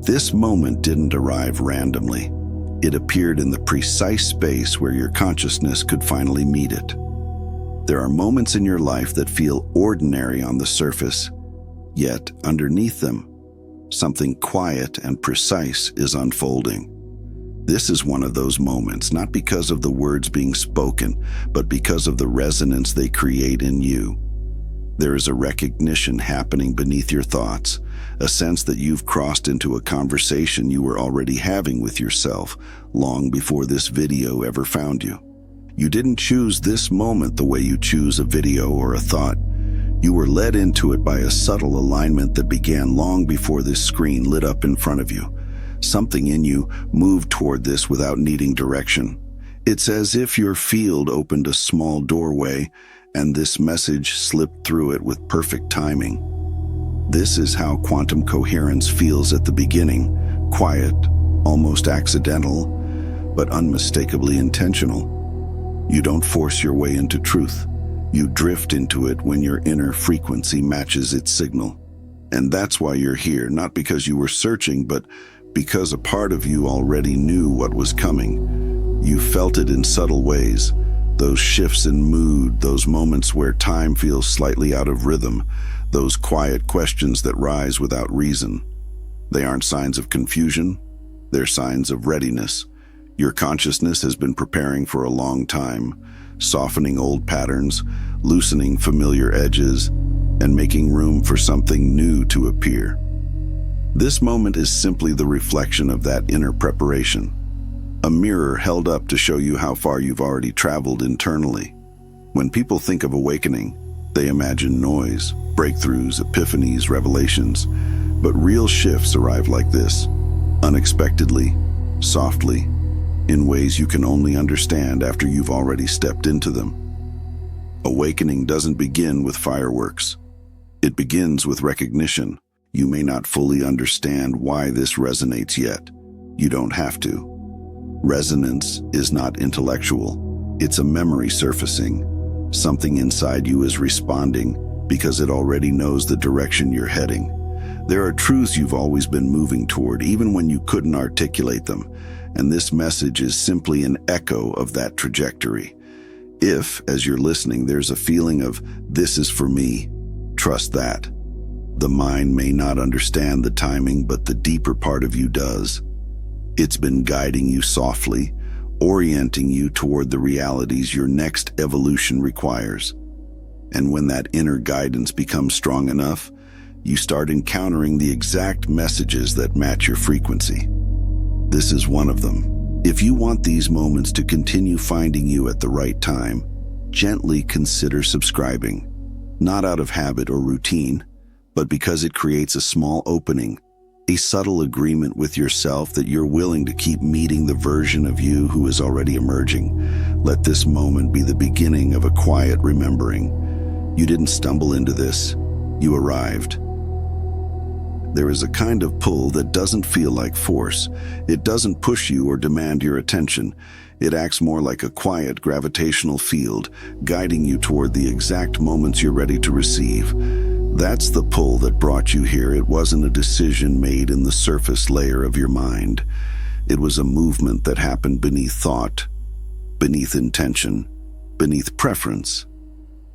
This moment didn't arrive randomly. It appeared in the precise space where your consciousness could finally meet it. There are moments in your life that feel ordinary on the surface, yet underneath them, something quiet and precise is unfolding. This is one of those moments, not because of the words being spoken, but because of the resonance they create in you. There is a recognition happening beneath your thoughts, a sense that you've crossed into a conversation you were already having with yourself long before this video ever found you. You didn't choose this moment the way you choose a video or a thought. You were led into it by a subtle alignment that began long before this screen lit up in front of you. Something in you moved toward this without needing direction. It's as if your field opened a small doorway and this message slipped through it with perfect timing. This is how quantum coherence feels at the beginning: quiet, almost accidental, but unmistakably intentional. You don't force your way into truth. You drift into it when your inner frequency matches its signal. And that's why you're here, not because you were searching, but because a part of you already knew what was coming. You felt it in subtle ways. Those shifts in mood, those moments where time feels slightly out of rhythm, those quiet questions that rise without reason. They aren't signs of confusion, they're signs of readiness. Your consciousness has been preparing for a long time, softening old patterns, loosening familiar edges, and making room for something new to appear. This moment is simply the reflection of that inner preparation. A mirror held up to show you how far you've already traveled internally. When people think of awakening, they imagine noise, breakthroughs, epiphanies, revelations. But real shifts arrive like this, unexpectedly, softly, in ways you can only understand after you've already stepped into them. Awakening doesn't begin with fireworks. It begins with recognition. You may not fully understand why this resonates yet. You don't have to. Resonance is not intellectual. It's a memory surfacing. Something inside you is responding because it already knows the direction you're heading. There are truths you've always been moving toward, even when you couldn't articulate them, and this message is simply an echo of that trajectory. If, as you're listening, there's a feeling of, "This is for me," trust that. The mind may not understand the timing, but the deeper part of you does. It's been guiding you softly, orienting you toward the realities your next evolution requires. And when that inner guidance becomes strong enough, you start encountering the exact messages that match your frequency. This is one of them. If you want these moments to continue finding you at the right time, gently consider subscribing, not out of habit or routine, but because it creates a small opening, a subtle agreement with yourself that you're willing to keep meeting the version of you who is already emerging. Let this moment be the beginning of a quiet remembering. You didn't stumble into this, you arrived. There is a kind of pull that doesn't feel like force. It doesn't push you or demand your attention. It acts more like a quiet gravitational field, guiding you toward the exact moments you're ready to receive. That's the pull that brought you here. It wasn't a decision made in the surface layer of your mind. It was a movement that happened beneath thought, beneath intention, beneath preference.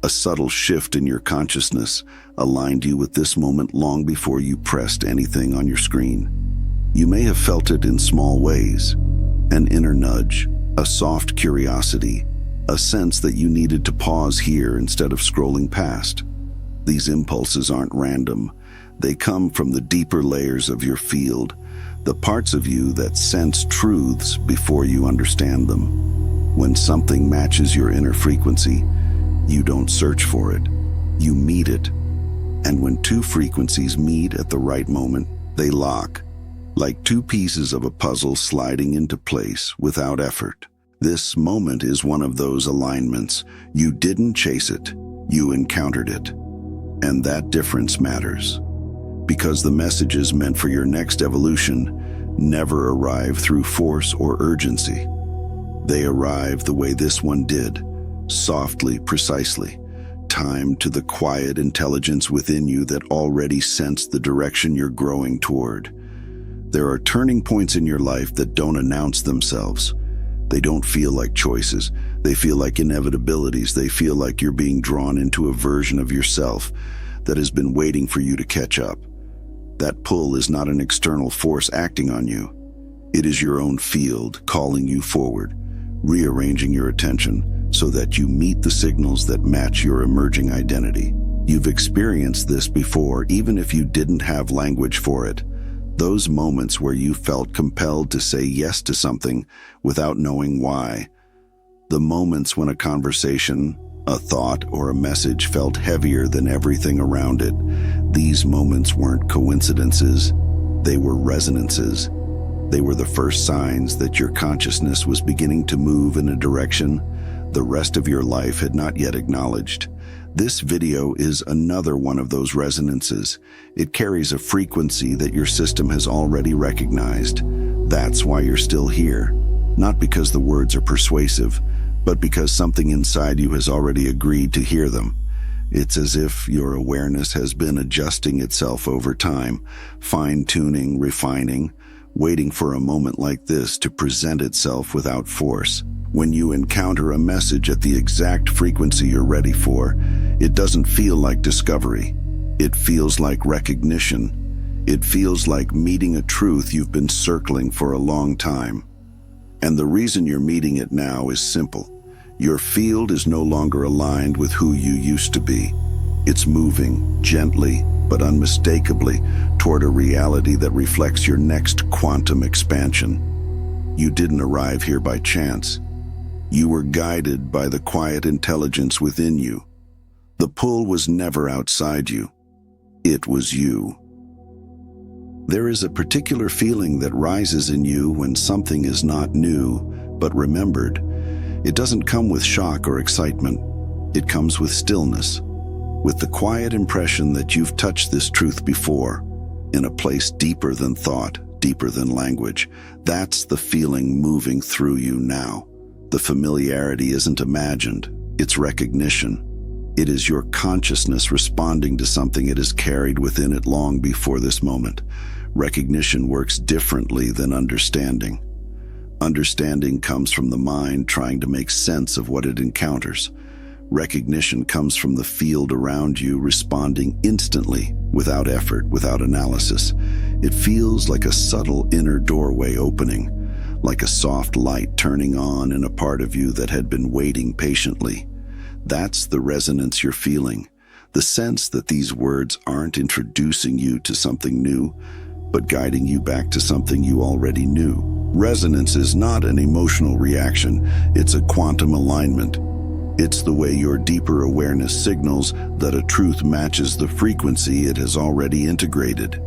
A subtle shift in your consciousness aligned you with this moment long before you pressed anything on your screen. You may have felt it in small ways: an inner nudge, a soft curiosity, a sense that you needed to pause here instead of scrolling past. These impulses aren't random. They come from the deeper layers of your field, the parts of you that sense truths before you understand them. When something matches your inner frequency, you don't search for it, you meet it. And when two frequencies meet at the right moment, they lock, like two pieces of a puzzle sliding into place without effort. This moment is one of those alignments. You didn't chase it, you encountered it. And that difference matters, because the messages meant for your next evolution never arrive through force or urgency. They arrive the way this one did, softly, precisely, timed to the quiet intelligence within you that already sensed the direction you're growing toward. There are turning points in your life that don't announce themselves. They don't feel like choices. They feel like inevitabilities. They feel like you're being drawn into a version of yourself that has been waiting for you to catch up. That pull is not an external force acting on you. It is your own field calling you forward, rearranging your attention so that you meet the signals that match your emerging identity. You've experienced this before, even if you didn't have language for it. Those moments where you felt compelled to say yes to something without knowing why. The moments when a conversation, a thought, or a message felt heavier than everything around it. These moments weren't coincidences, they were resonances. They were the first signs that your consciousness was beginning to move in a direction the rest of your life had not yet acknowledged. This video is another one of those resonances. It carries a frequency that your system has already recognized. That's why you're still here. Not because the words are persuasive, but because something inside you has already agreed to hear them. It's as if your awareness has been adjusting itself over time, fine-tuning, refining, waiting for a moment like this to present itself without force. When you encounter a message at the exact frequency you're ready for, it doesn't feel like discovery. It feels like recognition. It feels like meeting a truth you've been circling for a long time. And the reason you're meeting it now is simple. Your field is no longer aligned with who you used to be. It's moving, gently but unmistakably, toward a reality that reflects your next quantum expansion. You didn't arrive here by chance. You were guided by the quiet intelligence within you. The pull was never outside you. It was you. There is a particular feeling that rises in you when something is not new, but remembered. It doesn't come with shock or excitement. It comes with stillness, with the quiet impression that you've touched this truth before, in a place deeper than thought, deeper than language. That's the feeling moving through you now. The familiarity isn't imagined, it's recognition. It is your consciousness responding to something it has carried within it long before this moment. Recognition works differently than understanding. Understanding comes from the mind trying to make sense of what it encounters. Recognition comes from the field around you responding instantly, without effort, without analysis. It feels like a subtle inner doorway opening, like a soft light turning on in a part of you that had been waiting patiently. That's the resonance you're feeling, the sense that these words aren't introducing you to something new, but guiding you back to something you already knew. Resonance is not an emotional reaction, it's a quantum alignment. It's the way your deeper awareness signals that a truth matches the frequency it has already integrated.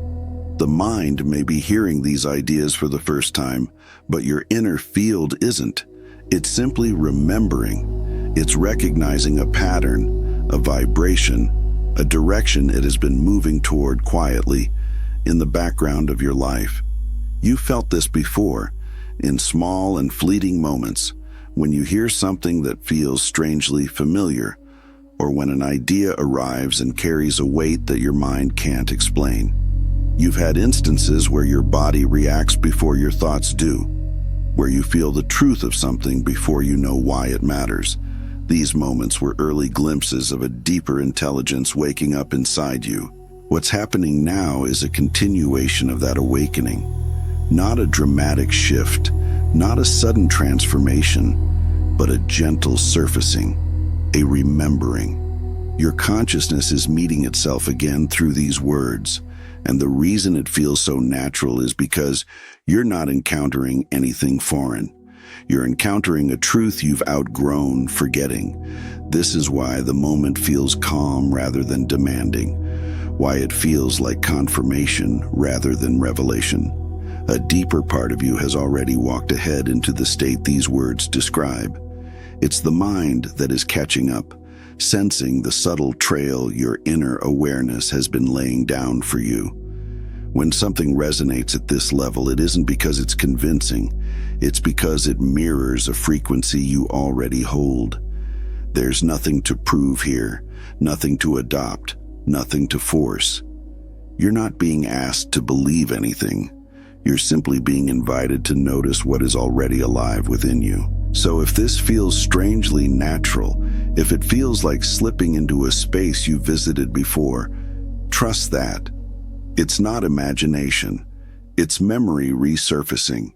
The mind may be hearing these ideas for the first time, but your inner field isn't. It's simply remembering. It's recognizing a pattern, a vibration, a direction it has been moving toward quietly in the background of your life. You felt this before, in small and fleeting moments, when you hear something that feels strangely familiar, or when an idea arrives and carries a weight that your mind can't explain. You've had instances where your body reacts before your thoughts do, where you feel the truth of something before you know why it matters. These moments were early glimpses of a deeper intelligence waking up inside you. What's happening now is a continuation of that awakening, not a dramatic shift, not a sudden transformation, but a gentle surfacing, a remembering. Your consciousness is meeting itself again through these words, and the reason it feels so natural is because you're not encountering anything foreign. You're encountering a truth you've outgrown forgetting. This is why the moment feels calm rather than demanding, why it feels like confirmation rather than revelation. A deeper part of you has already walked ahead into the state these words describe. It's the mind that is catching up, sensing the subtle trail your inner awareness has been laying down for you. When something resonates at this level, it isn't because it's convincing, it's because it mirrors a frequency you already hold. There's nothing to prove here, nothing to adopt, nothing to force. You're not being asked to believe anything. You're simply being invited to notice what is already alive within you. So if this feels strangely natural, if it feels like slipping into a space you visited before, trust that. It's not imagination. It's memory resurfacing.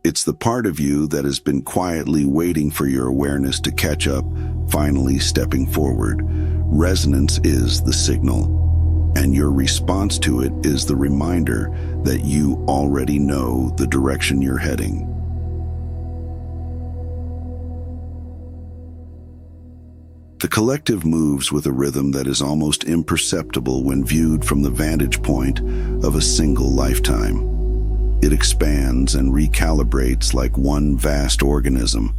It's the part of you that has been quietly waiting for your awareness to catch up, finally stepping forward. Resonance is the signal, and your response to it is the reminder that you already know the direction you're heading. The collective moves with a rhythm that is almost imperceptible when viewed from the vantage point of a single lifetime. It expands and recalibrates like one vast organism,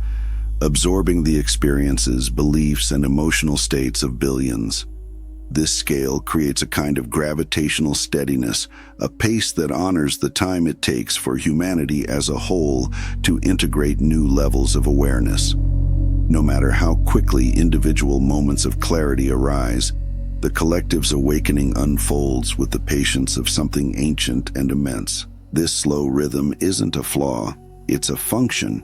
absorbing the experiences, beliefs, and emotional states of billions. This scale creates a kind of gravitational steadiness, a pace that honors the time it takes for humanity as a whole to integrate new levels of awareness. No matter how quickly individual moments of clarity arise, the collective's awakening unfolds with the patience of something ancient and immense. This slow rhythm isn't a flaw, it's a function.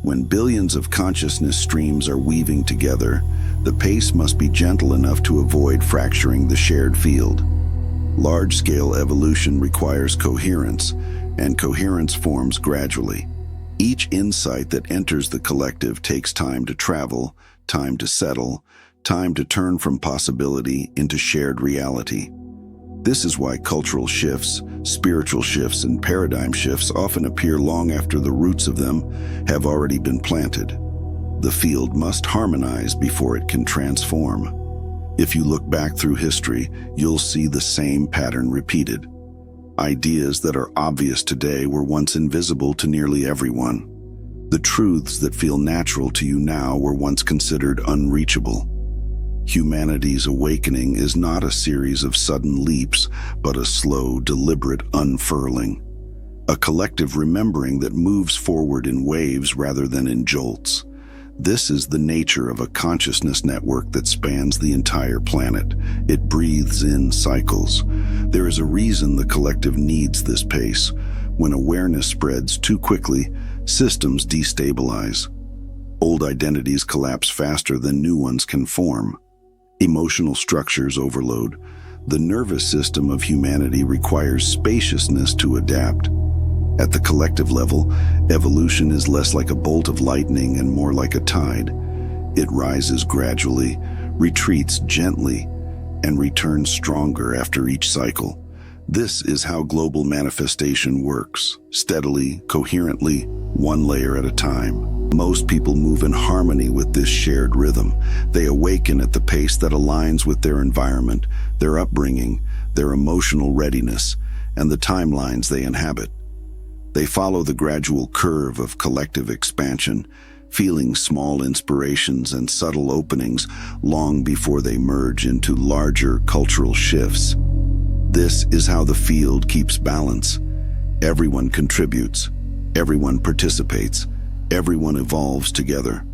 When billions of consciousness streams are weaving together, the pace must be gentle enough to avoid fracturing the shared field. Large-scale evolution requires coherence, and coherence forms gradually. Each insight that enters the collective takes time to travel, time to settle, time to turn from possibility into shared reality. This is why cultural shifts, spiritual shifts, and paradigm shifts often appear long after the roots of them have already been planted. The field must harmonize before it can transform. If you look back through history, you'll see the same pattern repeated. Ideas that are obvious today were once invisible to nearly everyone. The truths that feel natural to you now were once considered unreachable. Humanity's awakening is not a series of sudden leaps, but a slow, deliberate unfurling. A collective remembering that moves forward in waves rather than in jolts. This is the nature of a consciousness network that spans the entire planet. It breathes in cycles. There is a reason the collective needs this pace. When awareness spreads too quickly, systems destabilize. Old identities collapse faster than new ones can form. Emotional structures overload. The nervous system of humanity requires spaciousness to adapt. At the collective level, evolution is less like a bolt of lightning and more like a tide. It rises gradually, retreats gently, and returns stronger after each cycle. This is how global manifestation works, steadily, coherently, one layer at a time. Most people move in harmony with this shared rhythm. They awaken at the pace that aligns with their environment, their upbringing, their emotional readiness, and the timelines they inhabit. They follow the gradual curve of collective expansion, feeling small inspirations and subtle openings long before they merge into larger cultural shifts. This is how the field keeps balance. Everyone contributes, everyone participates, everyone evolves together.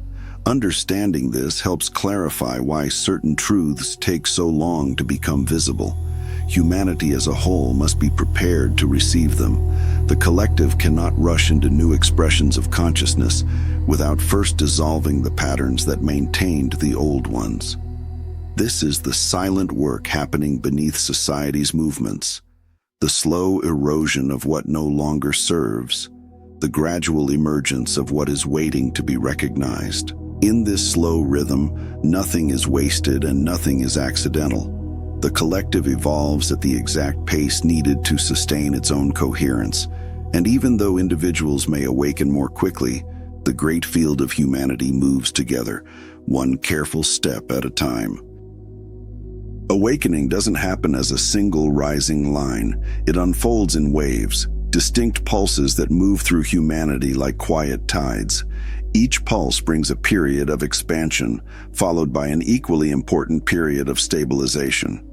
Understanding this helps clarify why certain truths take so long to become visible. Humanity as a whole must be prepared to receive them. The collective cannot rush into new expressions of consciousness without first dissolving the patterns that maintained the old ones. This is the silent work happening beneath society's movements, the slow erosion of what no longer serves, the gradual emergence of what is waiting to be recognized. In this slow rhythm, nothing is wasted and nothing is accidental. The collective evolves at the exact pace needed to sustain its own coherence, and even though individuals may awaken more quickly, the great field of humanity moves together, one careful step at a time. Awakening doesn't happen as a single rising line. It unfolds in waves, distinct pulses that move through humanity like quiet tides. Each pulse brings a period of expansion, followed by an equally important period of stabilization.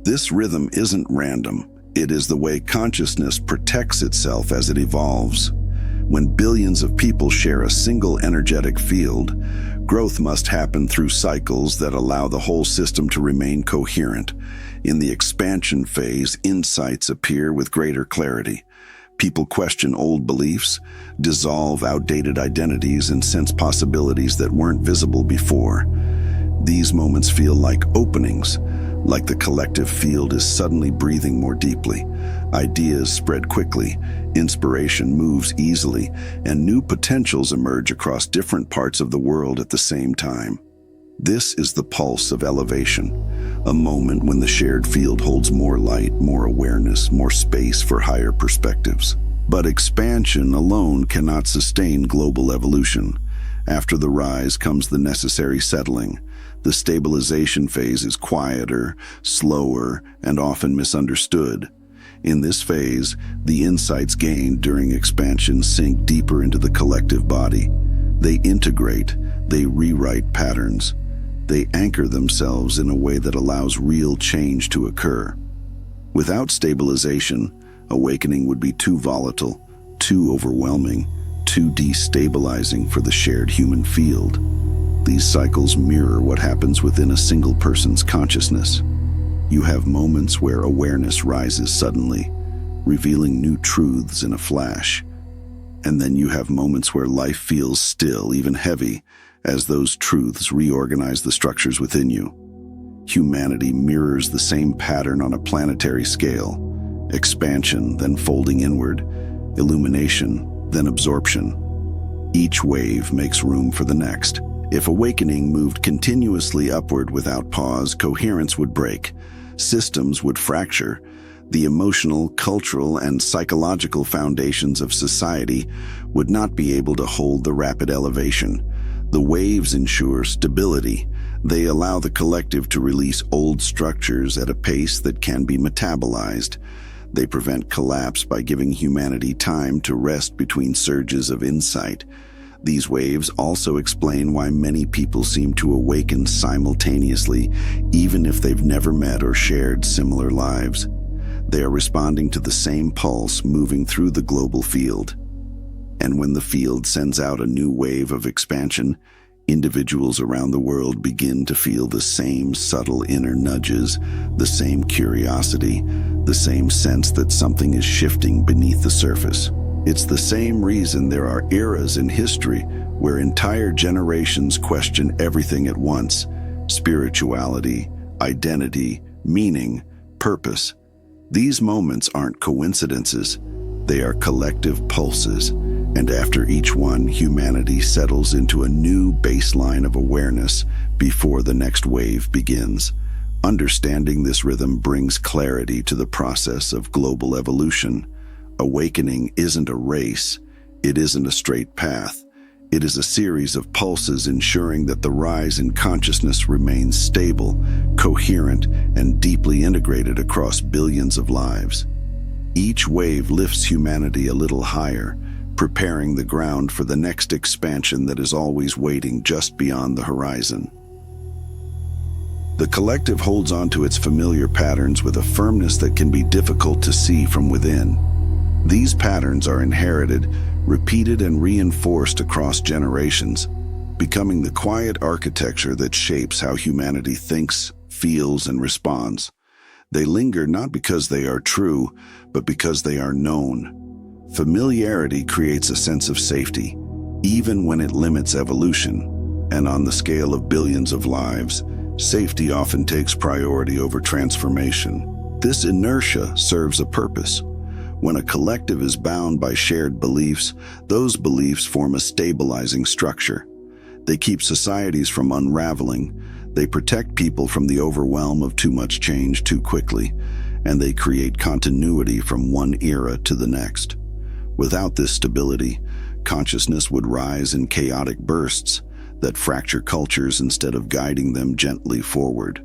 This rhythm isn't random. It is the way consciousness protects itself as it evolves. When billions of people share a single energetic field, growth must happen through cycles that allow the whole system to remain coherent. In the expansion phase, insights appear with greater clarity. People question old beliefs, dissolve outdated identities, and sense possibilities that weren't visible before. These moments feel like openings, like the collective field is suddenly breathing more deeply. Ideas spread quickly, inspiration moves easily, and new potentials emerge across different parts of the world at the same time. This is the pulse of elevation, a moment when the shared field holds more light, more awareness, more space for higher perspectives. But expansion alone cannot sustain global evolution. After the rise comes the necessary settling. The stabilization phase is quieter, slower, and often misunderstood. In this phase, the insights gained during expansion sink deeper into the collective body. They integrate, they rewrite patterns. They anchor themselves in a way that allows real change to occur. Without stabilization, awakening would be too volatile, too overwhelming, too destabilizing for the shared human field. These cycles mirror what happens within a single person's consciousness. You have moments where awareness rises suddenly, revealing new truths in a flash. And then you have moments where life feels still, even heavy, as those truths reorganize the structures within you. Humanity mirrors the same pattern on a planetary scale: expansion, then folding inward, illumination, then absorption. Each wave makes room for the next. If awakening moved continuously upward without pause, coherence would break, systems would fracture, the emotional, cultural, and psychological foundations of society would not be able to hold the rapid elevation. The waves ensure stability. They allow the collective to release old structures at a pace that can be metabolized. They prevent collapse by giving humanity time to rest between surges of insight. These waves also explain why many people seem to awaken simultaneously, even if they've never met or shared similar lives. They are responding to the same pulse moving through the global field. And when the field sends out a new wave of expansion, individuals around the world begin to feel the same subtle inner nudges, the same curiosity, the same sense that something is shifting beneath the surface. It's the same reason there are eras in history where entire generations question everything at once: spirituality, identity, meaning, purpose. These moments aren't coincidences. They are collective pulses. And after each one, humanity settles into a new baseline of awareness before the next wave begins. Understanding this rhythm brings clarity to the process of global evolution. Awakening isn't a race. It isn't a straight path. It is a series of pulses ensuring that the rise in consciousness remains stable, coherent, and deeply integrated across billions of lives. Each wave lifts humanity a little higher, preparing the ground for the next expansion that is always waiting just beyond the horizon. The collective holds on to its familiar patterns with a firmness that can be difficult to see from within. These patterns are inherited, repeated, and reinforced across generations, becoming the quiet architecture that shapes how humanity thinks, feels, and responds. They linger not because they are true, but because they are known. Familiarity creates a sense of safety, even when it limits evolution. And on the scale of billions of lives, safety often takes priority over transformation. This inertia serves a purpose. When a collective is bound by shared beliefs, those beliefs form a stabilizing structure. They keep societies from unraveling, they protect people from the overwhelm of too much change too quickly, and they create continuity from one era to the next. Without this stability, consciousness would rise in chaotic bursts that fracture cultures instead of guiding them gently forward.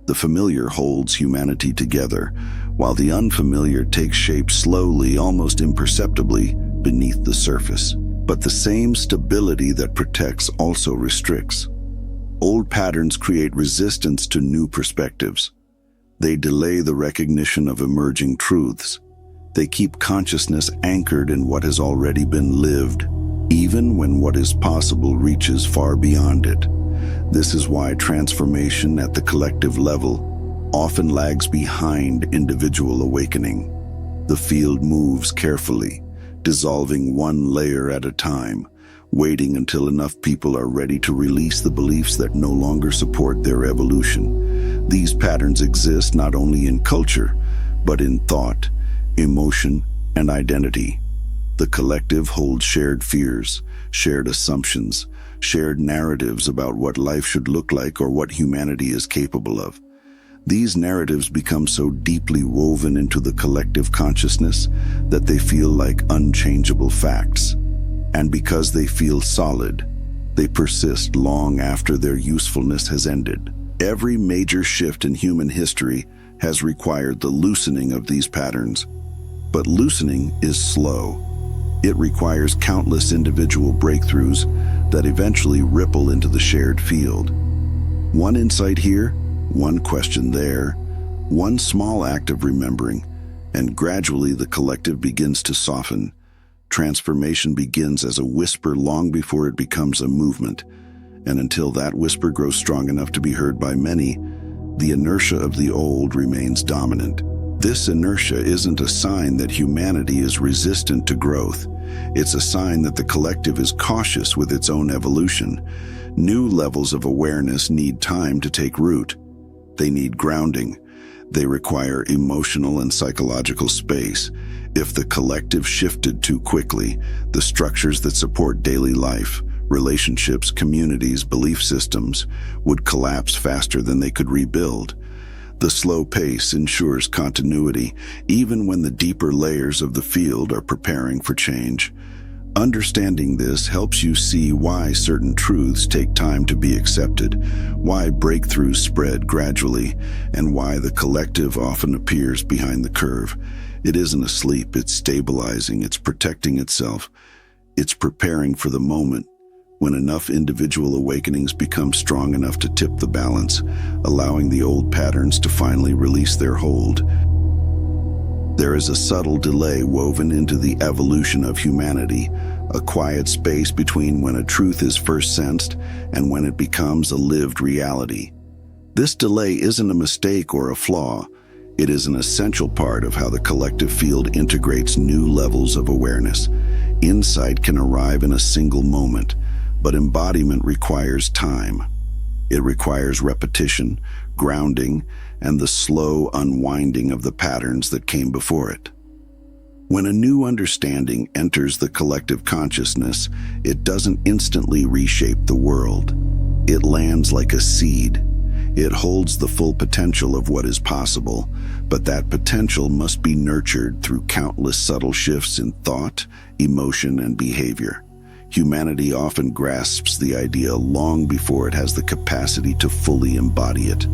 The familiar holds humanity together, while the unfamiliar takes shape slowly, almost imperceptibly, beneath the surface. But the same stability that protects also restricts. Old patterns create resistance to new perspectives. They delay the recognition of emerging truths. They keep consciousness anchored in what has already been lived, even when what is possible reaches far beyond it. This is why transformation at the collective level often lags behind individual awakening. The field moves carefully, dissolving one layer at a time, waiting until enough people are ready to release the beliefs that no longer support their evolution. These patterns exist not only in culture, but in thought, emotion, and identity. The collective holds shared fears, shared assumptions, shared narratives about what life should look like or what humanity is capable of. These narratives become so deeply woven into the collective consciousness that they feel like unchangeable facts. And because they feel solid, they persist long after their usefulness has ended. Every major shift in human history has required the loosening of these patterns. But loosening is slow. It requires countless individual breakthroughs that eventually ripple into the shared field. One insight here, one question there, one small act of remembering, and gradually the collective begins to soften. Transformation begins as a whisper long before it becomes a movement, and until that whisper grows strong enough to be heard by many, the inertia of the old remains dominant. This inertia isn't a sign that humanity is resistant to growth. It's a sign that the collective is cautious with its own evolution. New levels of awareness need time to take root. They need grounding. They require emotional and psychological space. If the collective shifted too quickly, the structures that support daily life, relationships, communities, belief systems, would collapse faster than they could rebuild. The slow pace ensures continuity, even when the deeper layers of the field are preparing for change. Understanding this helps you see why certain truths take time to be accepted, why breakthroughs spread gradually, and why the collective often appears behind the curve. It isn't asleep, it's stabilizing, it's protecting itself. It's preparing for the moment when enough individual awakenings become strong enough to tip the balance, allowing the old patterns to finally release their hold. There is a subtle delay woven into the evolution of humanity, a quiet space between when a truth is first sensed and when it becomes a lived reality. This delay isn't a mistake or a flaw. It is an essential part of how the collective field integrates new levels of awareness. Insight can arrive in a single moment, but embodiment requires time. It requires repetition, grounding, and the slow unwinding of the patterns that came before it. When a new understanding enters the collective consciousness, it doesn't instantly reshape the world. It lands like a seed. It holds the full potential of what is possible, but that potential must be nurtured through countless subtle shifts in thought, emotion, and behavior. Humanity often grasps the idea long before it has the capacity to fully embody it.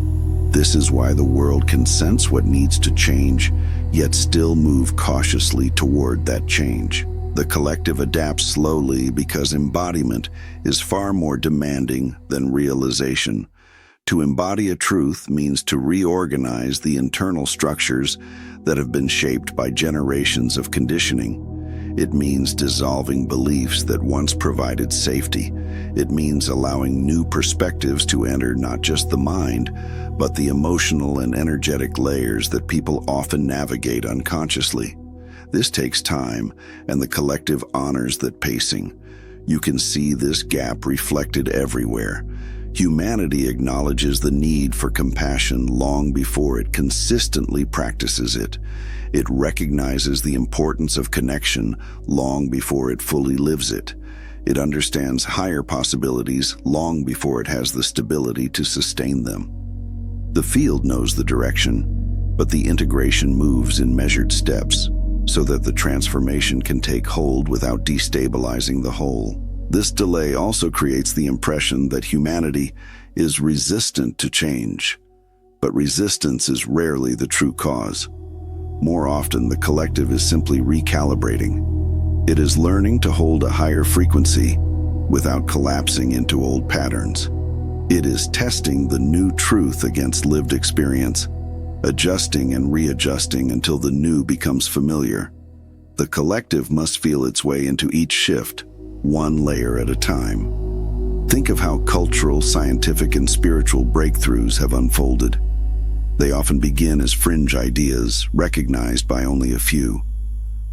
This is why the world can sense what needs to change, yet still move cautiously toward that change. The collective adapts slowly because embodiment is far more demanding than realization. To embody a truth means to reorganize the internal structures that have been shaped by generations of conditioning. It means dissolving beliefs that once provided safety. It means allowing new perspectives to enter not just the mind, but the emotional and energetic layers that people often navigate unconsciously. This takes time, and the collective honors that pacing. You can see this gap reflected everywhere. Humanity acknowledges the need for compassion long before it consistently practices it. It recognizes the importance of connection long before it fully lives it. It understands higher possibilities long before it has the stability to sustain them. The field knows the direction, but the integration moves in measured steps so that the transformation can take hold without destabilizing the whole. This delay also creates the impression that humanity is resistant to change, but resistance is rarely the true cause. More often, the collective is simply recalibrating. It is learning to hold a higher frequency without collapsing into old patterns. It is testing the new truth against lived experience, adjusting and readjusting until the new becomes familiar. The collective must feel its way into each shift, one layer at a time. Think of how cultural, scientific, and spiritual breakthroughs have unfolded. They often begin as fringe ideas, recognized by only a few.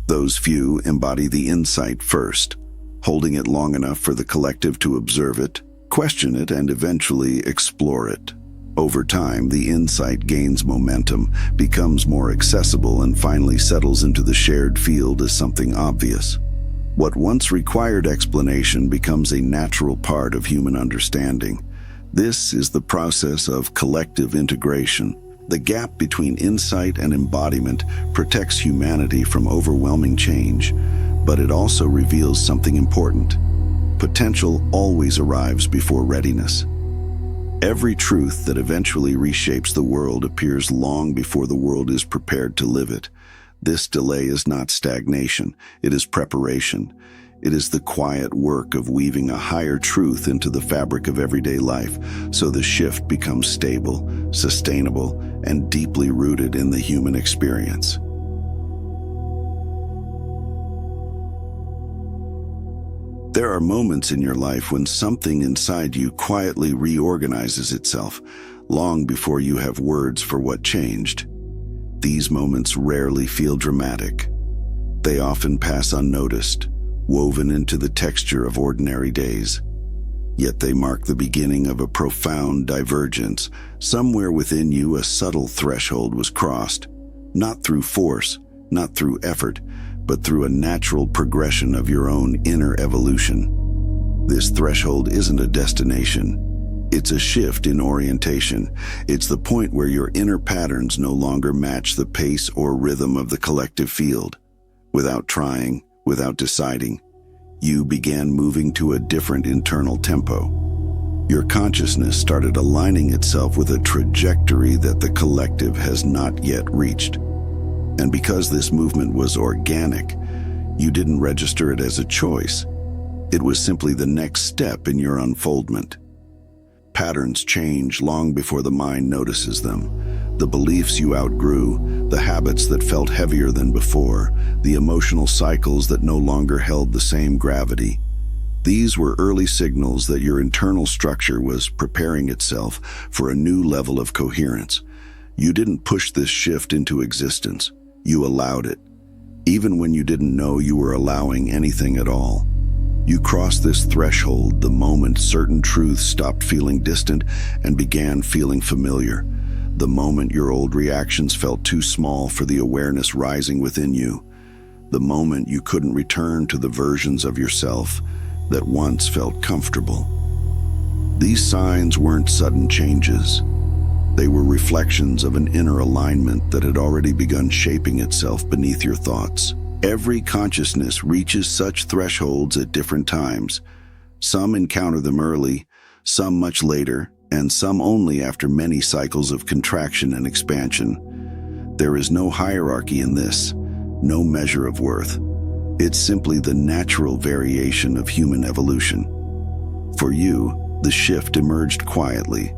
Those few embody the insight first, holding it long enough for the collective to observe it, question it, and eventually explore it. Over time, the insight gains momentum, becomes more accessible, and finally settles into the shared field as something obvious. What once required explanation becomes a natural part of human understanding. This is the process of collective integration. The gap between insight and embodiment protects humanity from overwhelming change, but it also reveals something important. Potential always arrives before readiness. Every truth that eventually reshapes the world appears long before the world is prepared to live it. This delay is not stagnation, it is preparation. It is the quiet work of weaving a higher truth into the fabric of everyday life, so the shift becomes stable, sustainable, and deeply rooted in the human experience. There are moments in your life when something inside you quietly reorganizes itself, long before you have words for what changed. These moments rarely feel dramatic. They often pass unnoticed, woven into the texture of ordinary days. Yet they mark the beginning of a profound divergence. Somewhere within you, a subtle threshold was crossed, not through force, not through effort, but through a natural progression of your own inner evolution. This threshold isn't a destination. It's a shift in orientation. It's the point where your inner patterns no longer match the pace or rhythm of the collective field. Without trying, without deciding, you began moving to a different internal tempo. Your consciousness started aligning itself with a trajectory that the collective has not yet reached. And because this movement was organic, you didn't register it as a choice. It was simply the next step in your unfoldment. Patterns change long before the mind notices them. The beliefs you outgrew, the habits that felt heavier than before, the emotional cycles that no longer held the same gravity. These were early signals that your internal structure was preparing itself for a new level of coherence. You didn't push this shift into existence. You allowed it, even when you didn't know you were allowing anything at all. You crossed this threshold the moment certain truths stopped feeling distant and began feeling familiar. The moment your old reactions felt too small for the awareness rising within you. The moment you couldn't return to the versions of yourself that once felt comfortable. These signs weren't sudden changes. They were reflections of an inner alignment that had already begun shaping itself beneath your thoughts. Every consciousness reaches such thresholds at different times. Some encounter them early, some much later, and some only after many cycles of contraction and expansion. There is no hierarchy in this, no measure of worth. It's simply the natural variation of human evolution. For you, the shift emerged quietly,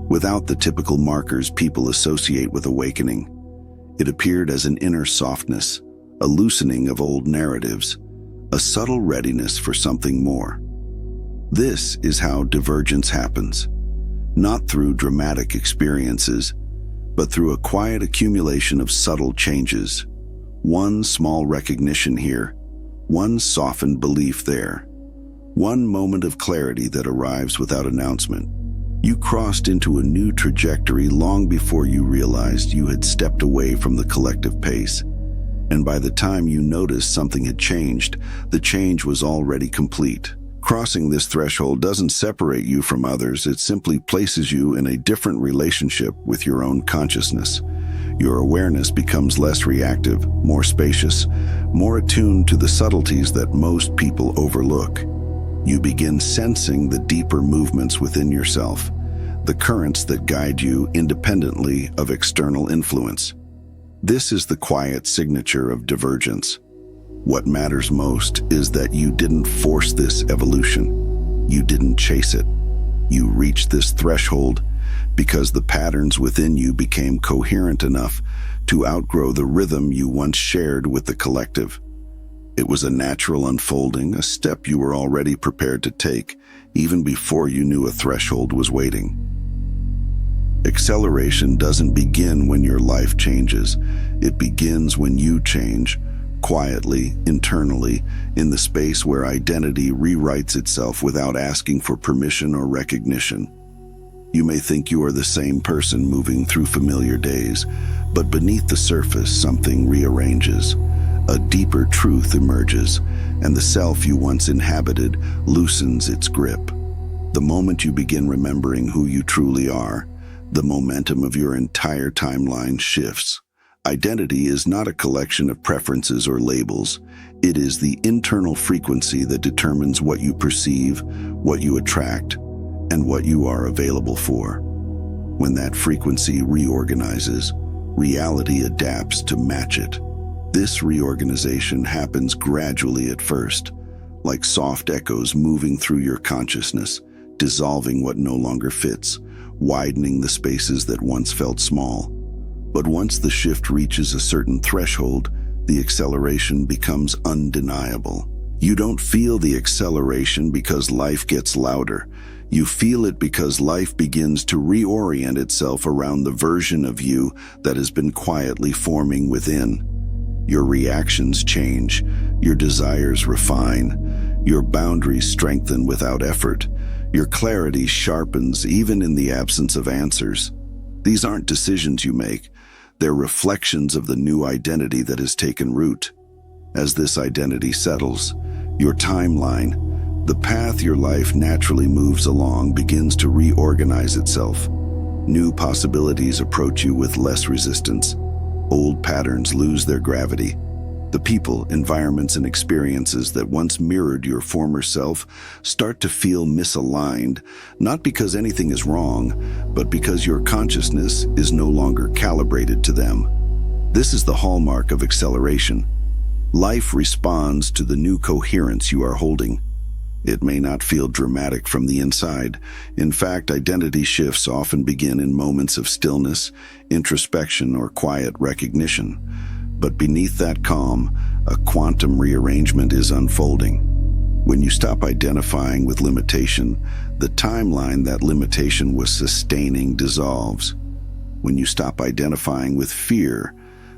without the typical markers people associate with awakening. It appeared as an inner softness, a loosening of old narratives, a subtle readiness for something more. This is how divergence happens, not through dramatic experiences, but through a quiet accumulation of subtle changes. One small recognition here, one softened belief there, one moment of clarity that arrives without announcement. You crossed into a new trajectory long before you realized you had stepped away from the collective pace. And by the time you noticed something had changed, the change was already complete. Crossing this threshold doesn't separate you from others, it simply places you in a different relationship with your own consciousness. Your awareness becomes less reactive, more spacious, more attuned to the subtleties that most people overlook. You begin sensing the deeper movements within yourself, the currents that guide you independently of external influence. This is the quiet signature of divergence. What matters most is that you didn't force this evolution. You didn't chase it. You reached this threshold because the patterns within you became coherent enough to outgrow the rhythm you once shared with the collective. It was a natural unfolding, a step you were already prepared to take, even before you knew a threshold was waiting. Acceleration doesn't begin when your life changes. It begins when you change, quietly, internally, in the space where identity rewrites itself without asking for permission or recognition. You may think you are the same person moving through familiar days, but beneath the surface, something rearranges. A deeper truth emerges, and the self you once inhabited loosens its grip. The moment you begin remembering who you truly are, the momentum of your entire timeline shifts. Identity is not a collection of preferences or labels. It is the internal frequency that determines what you perceive, what you attract, and what you are available for. When that frequency reorganizes, reality adapts to match it. This reorganization happens gradually at first, like soft echoes moving through your consciousness, dissolving what no longer fits, widening the spaces that once felt small. But once the shift reaches a certain threshold, the acceleration becomes undeniable. You don't feel the acceleration because life gets louder. You feel it because life begins to reorient itself around the version of you that has been quietly forming within. Your reactions change, your desires refine, your boundaries strengthen without effort, your clarity sharpens even in the absence of answers. These aren't decisions you make, they're reflections of the new identity that has taken root. As this identity settles, your timeline, the path your life naturally moves along, begins to reorganize itself. New possibilities approach you with less resistance. Old patterns lose their gravity. The people, environments, and experiences that once mirrored your former self start to feel misaligned, not because anything is wrong, but because your consciousness is no longer calibrated to them. This is the hallmark of acceleration. Life responds to the new coherence you are holding. It may not feel dramatic from the inside. In fact, identity shifts often begin in moments of stillness, introspection, or quiet recognition. But beneath that calm, a quantum rearrangement is unfolding. When you stop identifying with limitation, the timeline that limitation was sustaining dissolves. When you stop identifying with fear,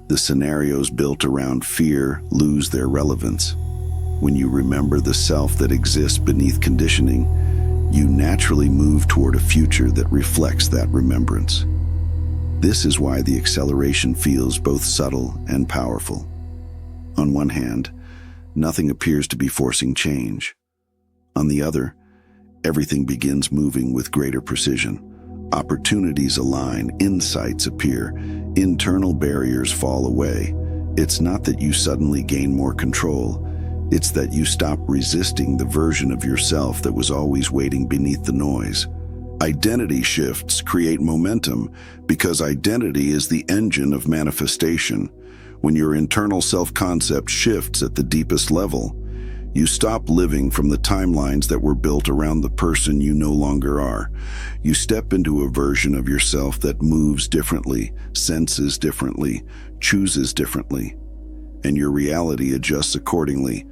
the scenarios built around fear lose their relevance. When you remember the self that exists beneath conditioning, you naturally move toward a future that reflects that remembrance. This is why the acceleration feels both subtle and powerful. On one hand, nothing appears to be forcing change. On the other, everything begins moving with greater precision. Opportunities align, insights appear, internal barriers fall away. It's not that you suddenly gain more control. It's that you stop resisting the version of yourself that was always waiting beneath the noise. Identity shifts create momentum because identity is the engine of manifestation. When your internal self-concept shifts at the deepest level, you stop living from the timelines that were built around the person you no longer are. You step into a version of yourself that moves differently, senses differently, chooses differently, and your reality adjusts accordingly,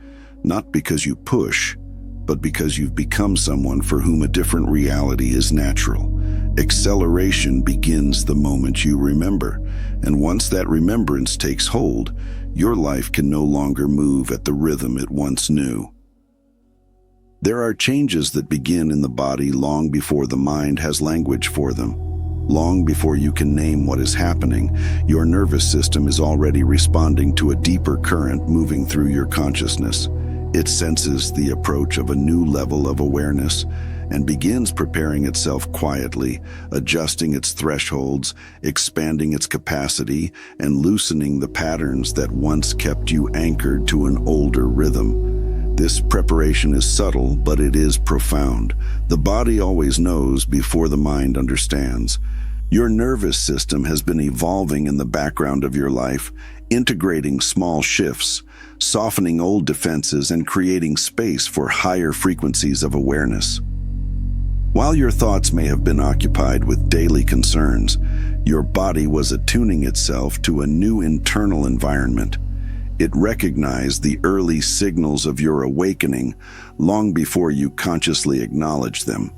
not because you push, but because you've become someone for whom a different reality is natural. Acceleration begins the moment you remember, and once that remembrance takes hold, your life can no longer move at the rhythm it once knew. There are changes that begin in the body long before the mind has language for them. Long before you can name what is happening, your nervous system is already responding to a deeper current moving through your consciousness. It senses the approach of a new level of awareness and begins preparing itself quietly, adjusting its thresholds, expanding its capacity, and loosening the patterns that once kept you anchored to an older rhythm. This preparation is subtle, but it is profound. The body always knows before the mind understands. Your nervous system has been evolving in the background of your life, integrating small shifts, softening old defenses, and creating space for higher frequencies of awareness. While your thoughts may have been occupied with daily concerns, your body was attuning itself to a new internal environment. It recognized the early signals of your awakening long before you consciously acknowledged them.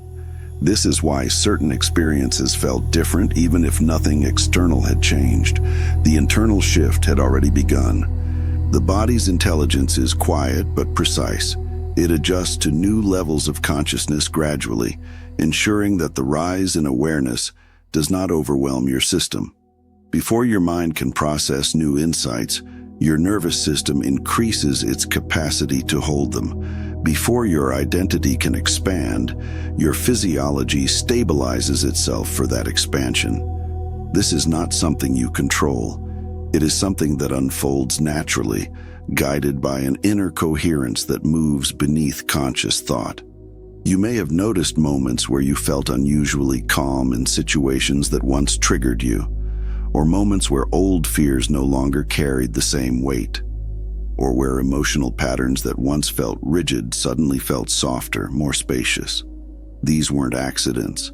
This is why certain experiences felt different even if nothing external had changed. The internal shift had already begun. The body's intelligence is quiet but precise. It adjusts to new levels of consciousness gradually, ensuring that the rise in awareness does not overwhelm your system. Before your mind can process new insights, your nervous system increases its capacity to hold them. Before your identity can expand, your physiology stabilizes itself for that expansion. This is not something you control. It is something that unfolds naturally, guided by an inner coherence that moves beneath conscious thought. You may have noticed moments where you felt unusually calm in situations that once triggered you, or moments where old fears no longer carried the same weight, or where emotional patterns that once felt rigid suddenly felt softer, more spacious. These weren't accidents.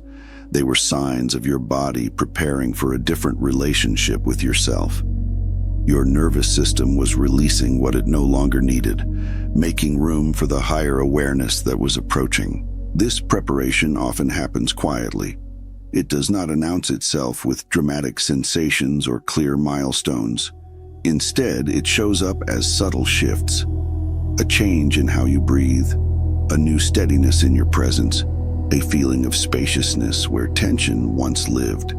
They were signs of your body preparing for a different relationship with yourself. Your nervous system was releasing what it no longer needed, making room for the higher awareness that was approaching. This preparation often happens quietly. It does not announce itself with dramatic sensations or clear milestones. Instead, it shows up as subtle shifts. A change in how you breathe, a new steadiness in your presence, a feeling of spaciousness where tension once lived.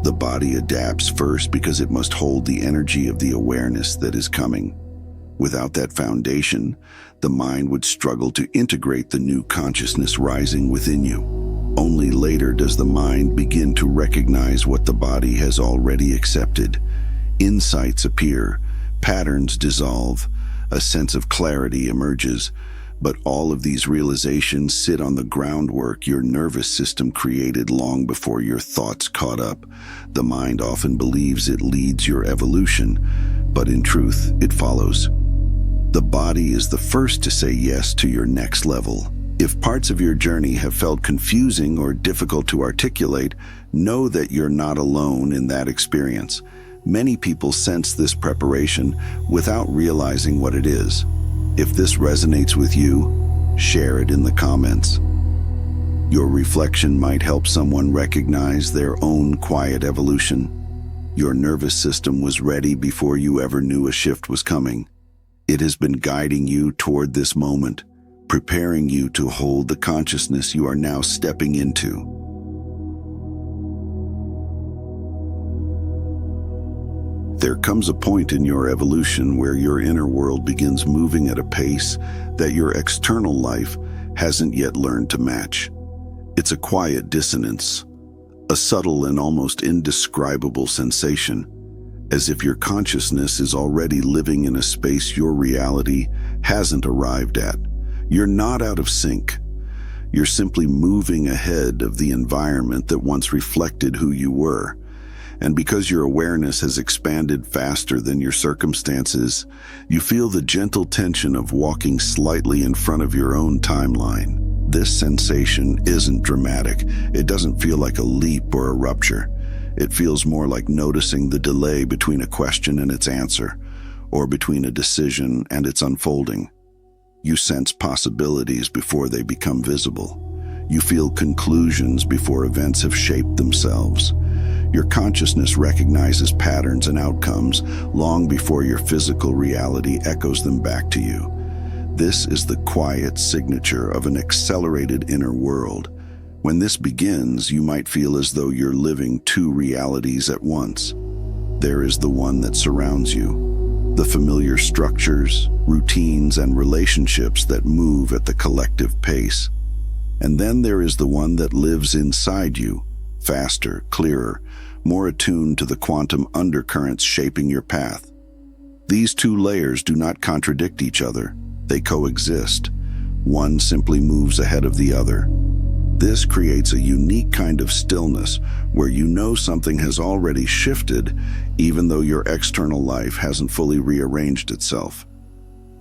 The body adapts first because it must hold the energy of the awareness that is coming. Without that foundation, the mind would struggle to integrate the new consciousness rising within you. Only later does the mind begin to recognize what the body has already accepted. Insights appear, patterns dissolve, a sense of clarity emerges, but all of these realizations sit on the groundwork your nervous system created long before your thoughts caught up. The mind often believes it leads your evolution, but in truth, it follows. The body is the first to say yes to your next level. If parts of your journey have felt confusing or difficult to articulate, know that you're not alone in that experience. Many people sense this preparation without realizing what it is. If this resonates with you, share it in the comments. Your reflection might help someone recognize their own quiet evolution. Your nervous system was ready before you ever knew a shift was coming. It has been guiding you toward this moment, preparing you to hold the consciousness you are now stepping into. There comes a point in your evolution where your inner world begins moving at a pace that your external life hasn't yet learned to match. It's a quiet dissonance, a subtle and almost indescribable sensation, as if your consciousness is already living in a space your reality hasn't arrived at. You're not out of sync. You're simply moving ahead of the environment that once reflected who you were. And because your awareness has expanded faster than your circumstances, you feel the gentle tension of walking slightly in front of your own timeline. This sensation isn't dramatic. It doesn't feel like a leap or a rupture. It feels more like noticing the delay between a question and its answer, or between a decision and its unfolding. You sense possibilities before they become visible. You feel conclusions before events have shaped themselves. Your consciousness recognizes patterns and outcomes long before your physical reality echoes them back to you. This is the quiet signature of an accelerated inner world. When this begins, you might feel as though you're living two realities at once. There is the one that surrounds you, the familiar structures, routines, and relationships that move at the collective pace. And then there is the one that lives inside you, faster, clearer, more attuned to the quantum undercurrents shaping your path. These two layers do not contradict each other. They coexist. One simply moves ahead of the other. This creates a unique kind of stillness where you know something has already shifted, even though your external life hasn't fully rearranged itself.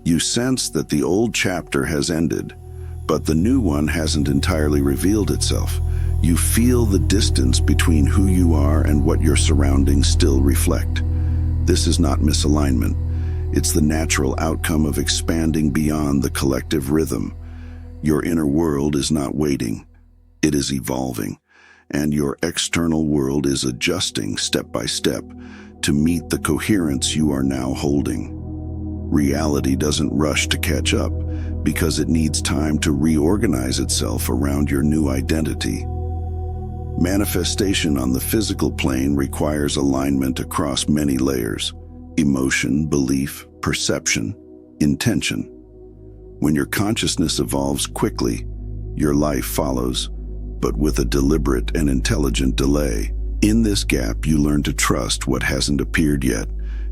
You sense that the old chapter has ended, but the new one hasn't entirely revealed itself. You feel the distance between who you are and what your surroundings still reflect. This is not misalignment. It's the natural outcome of expanding beyond the collective rhythm. Your inner world is not waiting. It is evolving, and your external world is adjusting step by step to meet the coherence you are now holding. Reality doesn't rush to catch up because it needs time to reorganize itself around your new identity. Manifestation on the physical plane requires alignment across many layers: emotion, belief, perception, intention. When your consciousness evolves quickly, your life follows, but with a deliberate and intelligent delay. In this gap, you learn to trust what hasn't appeared yet.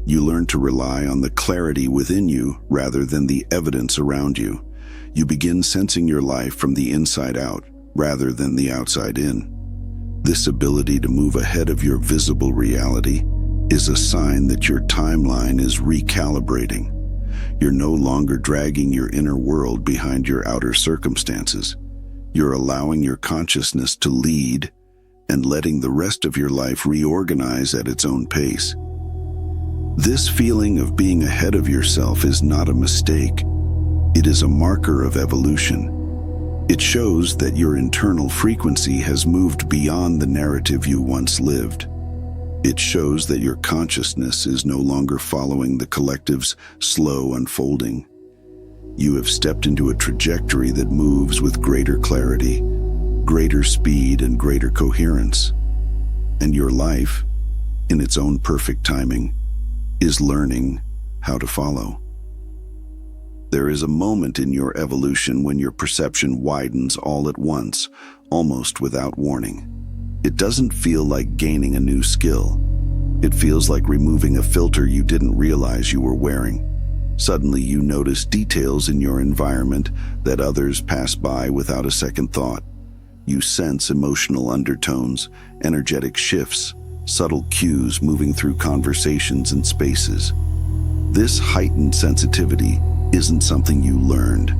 You learn to rely on the clarity within you rather than the evidence around you. You begin sensing your life from the inside out rather than the outside in. This ability to move ahead of your visible reality is a sign that your timeline is recalibrating. You're no longer dragging your inner world behind your outer circumstances. You're allowing your consciousness to lead and letting the rest of your life reorganize at its own pace. This feeling of being ahead of yourself is not a mistake. It is a marker of evolution. It shows that your internal frequency has moved beyond the narrative you once lived. It shows that your consciousness is no longer following the collective's slow unfolding. You have stepped into a trajectory that moves with greater clarity, greater speed, and greater coherence. And your life, in its own perfect timing, is learning how to follow. There is a moment in your evolution when your perception widens all at once, almost without warning. It doesn't feel like gaining a new skill. It feels like removing a filter you didn't realize you were wearing. Suddenly you notice details in your environment that others pass by without a second thought. You sense emotional undertones, energetic shifts, subtle cues moving through conversations and spaces. This heightened sensitivity isn't something you learned.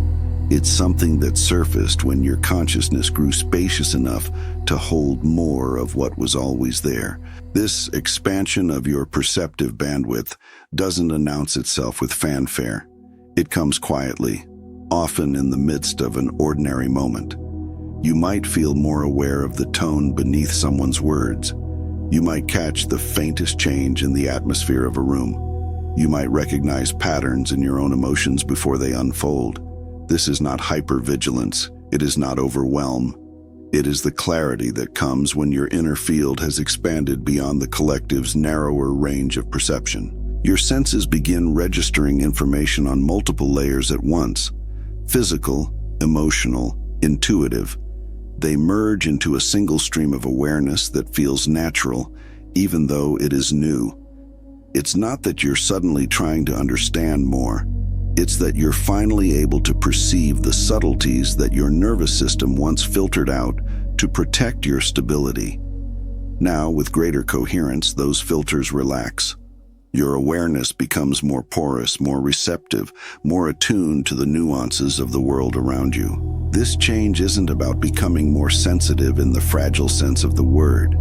It's something that surfaced when your consciousness grew spacious enough to hold more of what was always there. This expansion of your perceptive bandwidth doesn't announce itself with fanfare. It comes quietly, often in the midst of an ordinary moment. You might feel more aware of the tone beneath someone's words. You might catch the faintest change in the atmosphere of a room. You might recognize patterns in your own emotions before they unfold. This is not hypervigilance. It is not overwhelm. It is the clarity that comes when your inner field has expanded beyond the collective's narrower range of perception. Your senses begin registering information on multiple layers at once: physical, emotional, intuitive. They merge into a single stream of awareness that feels natural, even though it is new. It's not that you're suddenly trying to understand more. It's that you're finally able to perceive the subtleties that your nervous system once filtered out to protect your stability. Now, with greater coherence, those filters relax. Your awareness becomes more porous, more receptive, more attuned to the nuances of the world around you. This change isn't about becoming more sensitive in the fragile sense of the word.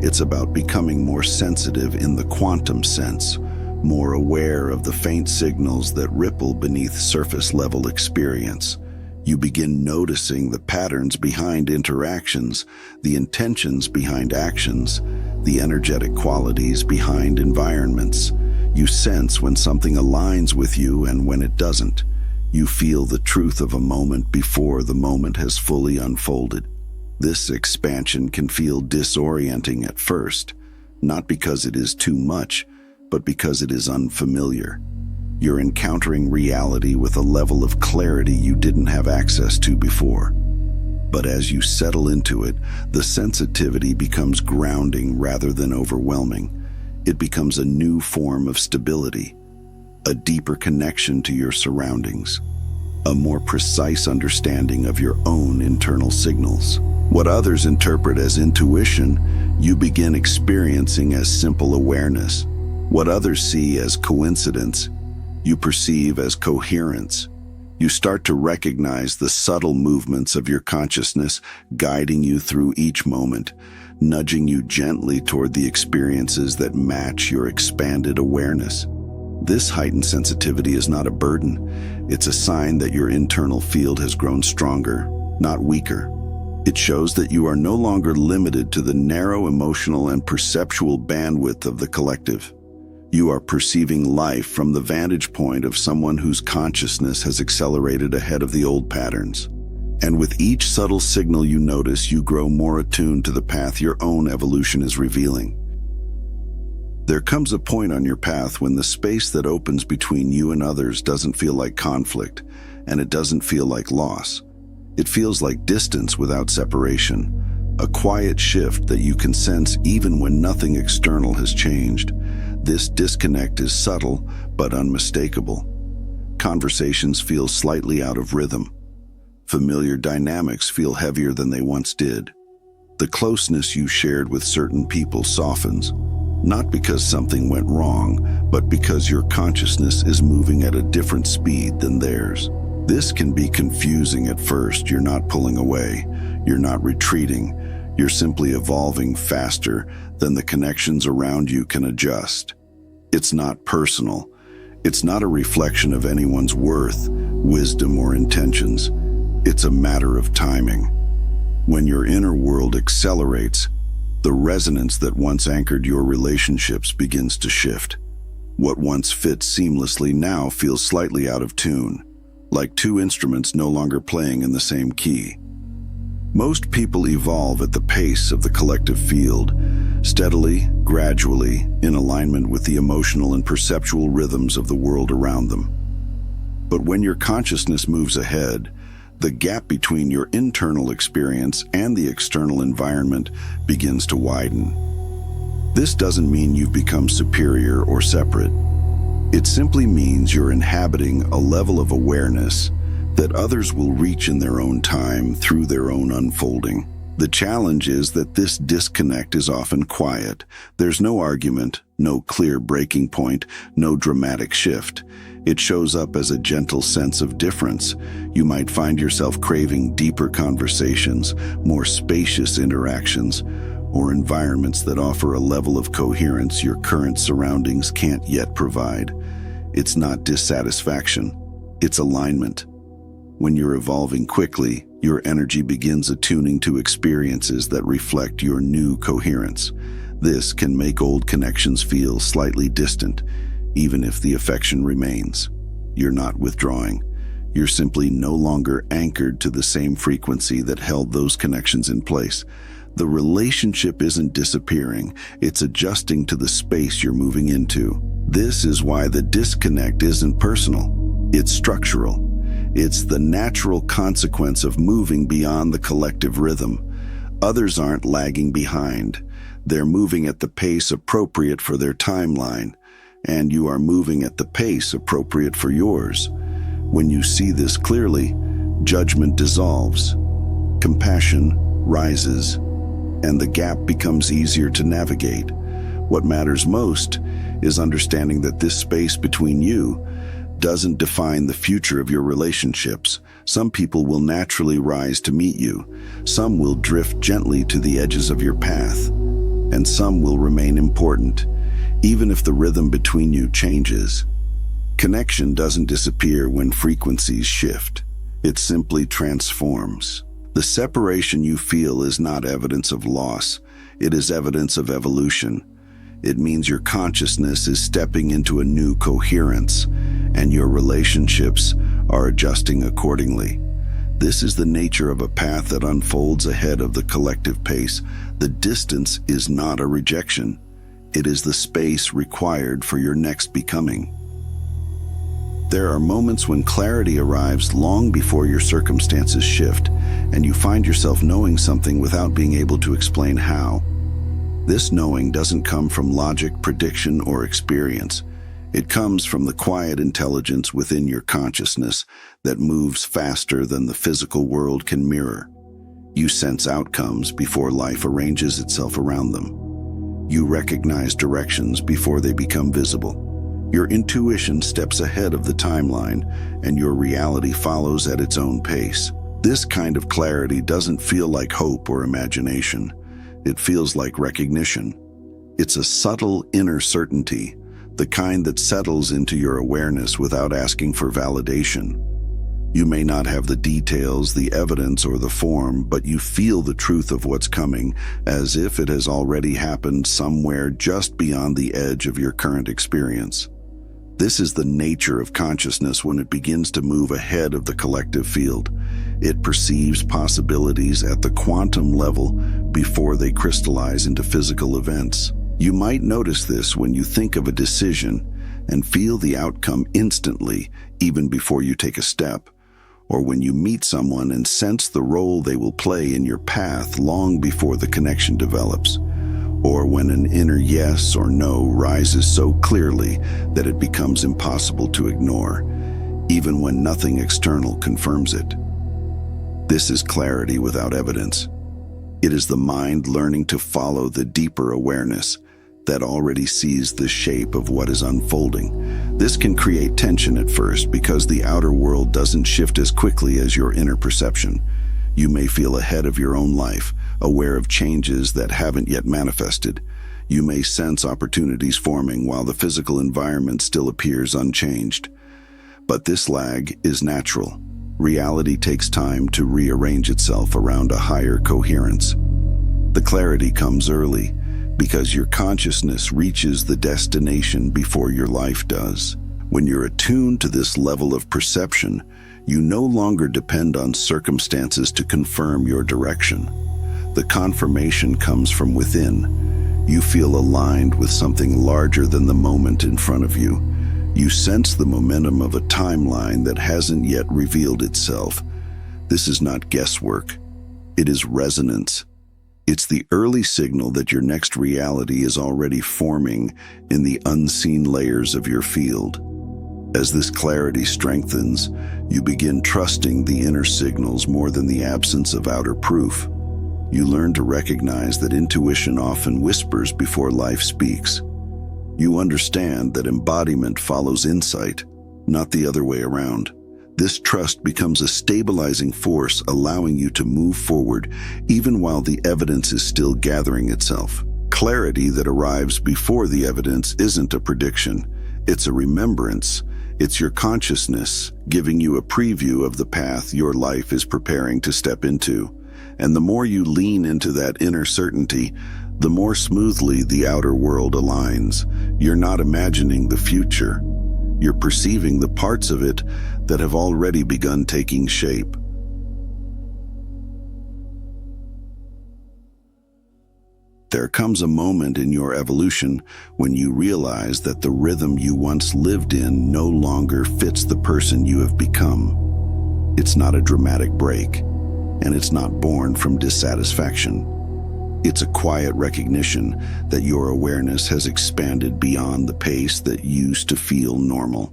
It's about becoming more sensitive in the quantum sense, more aware of the faint signals that ripple beneath surface-level experience. You begin noticing the patterns behind interactions, the intentions behind actions, the energetic qualities behind environments. You sense when something aligns with you and when it doesn't. You feel the truth of a moment before the moment has fully unfolded. This expansion can feel disorienting at first, not because it is too much, but because it is unfamiliar. You're encountering reality with a level of clarity you didn't have access to before. But as you settle into it, the sensitivity becomes grounding rather than overwhelming. It becomes a new form of stability, a deeper connection to your surroundings, a more precise understanding of your own internal signals. What others interpret as intuition, you begin experiencing as simple awareness. What others see as coincidence, you perceive as coherence. You start to recognize the subtle movements of your consciousness guiding you through each moment, nudging you gently toward the experiences that match your expanded awareness. This heightened sensitivity is not a burden. It's a sign that your internal field has grown stronger, not weaker. It shows that you are no longer limited to the narrow emotional and perceptual bandwidth of the collective. You are perceiving life from the vantage point of someone whose consciousness has accelerated ahead of the old patterns. And with each subtle signal you notice, you grow more attuned to the path your own evolution is revealing. There comes a point on your path when the space that opens between you and others doesn't feel like conflict, and it doesn't feel like loss. It feels like distance without separation, a quiet shift that you can sense even when nothing external has changed. This disconnect is subtle but unmistakable. Conversations feel slightly out of rhythm. Familiar dynamics feel heavier than they once did. The closeness you shared with certain people softens, not because something went wrong, but because your consciousness is moving at a different speed than theirs. This can be confusing at first. You're not pulling away, you're not retreating, you're simply evolving faster than the connections around you can adjust. It's not personal. It's not a reflection of anyone's worth, wisdom, or intentions. It's a matter of timing. When your inner world accelerates, the resonance that once anchored your relationships begins to shift. What once fit seamlessly now feels slightly out of tune, like two instruments no longer playing in the same key. Most people evolve at the pace of the collective field, steadily, gradually, in alignment with the emotional and perceptual rhythms of the world around them. But when your consciousness moves ahead, the gap between your internal experience and the external environment begins to widen. This doesn't mean you've become superior or separate. It simply means you're inhabiting a level of awareness that others will reach in their own time through their own unfolding. The challenge is that this disconnect is often quiet. There's no argument, no clear breaking point, no dramatic shift. It shows up as a gentle sense of difference. You might find yourself craving deeper conversations, more spacious interactions, or environments that offer a level of coherence your current surroundings can't yet provide. It's not dissatisfaction, it's alignment. When you're evolving quickly, your energy begins attuning to experiences that reflect your new coherence. This can make old connections feel slightly distant, even if the affection remains. You're not withdrawing. You're simply no longer anchored to the same frequency that held those connections in place. The relationship isn't disappearing, it's adjusting to the space you're moving into. This is why the disconnect isn't personal, it's structural. It's the natural consequence of moving beyond the collective rhythm. Others aren't lagging behind. They're moving at the pace appropriate for their timeline, and you are moving at the pace appropriate for yours. When you see this clearly, judgment dissolves, compassion rises, and the gap becomes easier to navigate. What matters most is understanding that this space between you doesn't define the future of your relationships. Some people will naturally rise to meet you, some will drift gently to the edges of your path, and some will remain important, even if the rhythm between you changes. Connection doesn't disappear when frequencies shift. It simply transforms. The separation you feel is not evidence of loss. It is evidence of evolution. It means your consciousness is stepping into a new coherence, and your relationships are adjusting accordingly. This is the nature of a path that unfolds ahead of the collective pace. The distance is not a rejection. It is the space required for your next becoming. There are moments when clarity arrives long before your circumstances shift, and you find yourself knowing something without being able to explain how. This knowing doesn't come from logic, prediction, or experience. It comes from the quiet intelligence within your consciousness that moves faster than the physical world can mirror. You sense outcomes before life arranges itself around them. You recognize directions before they become visible. Your intuition steps ahead of the timeline, and your reality follows at its own pace. This kind of clarity doesn't feel like hope or imagination. It feels like recognition. It's a subtle inner certainty, the kind that settles into your awareness without asking for validation. You may not have the details, the evidence, or the form, but you feel the truth of what's coming, as if it has already happened somewhere just beyond the edge of your current experience. This is the nature of consciousness when it begins to move ahead of the collective field. It perceives possibilities at the quantum level before they crystallize into physical events. You might notice this when you think of a decision and feel the outcome instantly, even before you take a step, or when you meet someone and sense the role they will play in your path long before the connection develops, or when an inner yes or no rises so clearly that it becomes impossible to ignore, even when nothing external confirms it. This is clarity without evidence. It is the mind learning to follow the deeper awareness that already sees the shape of what is unfolding. This can create tension at first because the outer world doesn't shift as quickly as your inner perception. You may feel ahead of your own life, aware of changes that haven't yet manifested. You may sense opportunities forming while the physical environment still appears unchanged. But this lag is natural. Reality takes time to rearrange itself around a higher coherence. The clarity comes early, because your consciousness reaches the destination before your life does. When you're attuned to this level of perception, you no longer depend on circumstances to confirm your direction. The confirmation comes from within. You feel aligned with something larger than the moment in front of you. You sense the momentum of a timeline that hasn't yet revealed itself. This is not guesswork. It is resonance. It's the early signal that your next reality is already forming in the unseen layers of your field. As this clarity strengthens, you begin trusting the inner signals more than the absence of outer proof. You learn to recognize that intuition often whispers before life speaks. You understand that embodiment follows insight, not the other way around. This trust becomes a stabilizing force, allowing you to move forward even while the evidence is still gathering itself. Clarity that arrives before the evidence isn't a prediction, it's a remembrance. It's your consciousness giving you a preview of the path your life is preparing to step into. And the more you lean into that inner certainty, the more smoothly the outer world aligns. You're not imagining the future. You're perceiving the parts of it that have already begun taking shape. There comes a moment in your evolution when you realize that the rhythm you once lived in no longer fits the person you have become. It's not a dramatic break, and it's not born from dissatisfaction. It's a quiet recognition that your awareness has expanded beyond the pace that used to feel normal.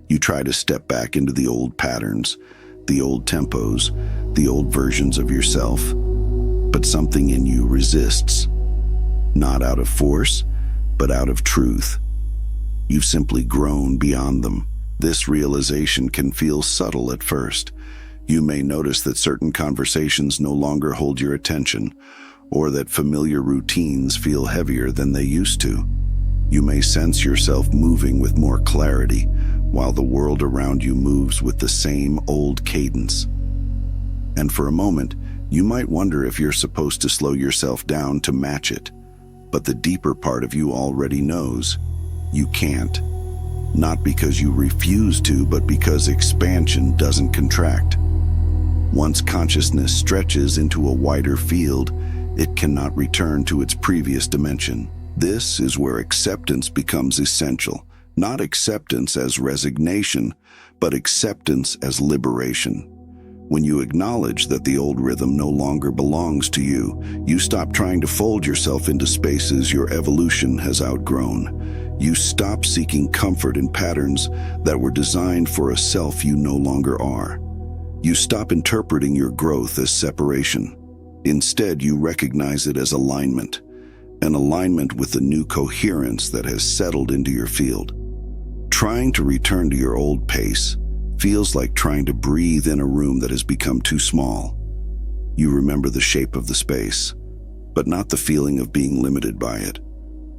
You try to step back into the old patterns, the old tempos, the old versions of yourself, but something in you resists. Not out of force, but out of truth. You've simply grown beyond them. This realization can feel subtle at first. You may notice that certain conversations no longer hold your attention, or that familiar routines feel heavier than they used to. You may sense yourself moving with more clarity, while the world around you moves with the same old cadence. And for a moment, you might wonder if you're supposed to slow yourself down to match it. But the deeper part of you already knows you can't. Not because you refuse to, but because expansion doesn't contract. Once consciousness stretches into a wider field, it cannot return to its previous dimension. This is where acceptance becomes essential. Not acceptance as resignation, but acceptance as liberation. When you acknowledge that the old rhythm no longer belongs to you, you stop trying to fold yourself into spaces your evolution has outgrown. You stop seeking comfort in patterns that were designed for a self you no longer are. You stop interpreting your growth as separation. Instead, you recognize it as alignment, an alignment with the new coherence that has settled into your field. Trying to return to your old pace feels like trying to breathe in a room that has become too small. You remember the shape of the space, but not the feeling of being limited by it.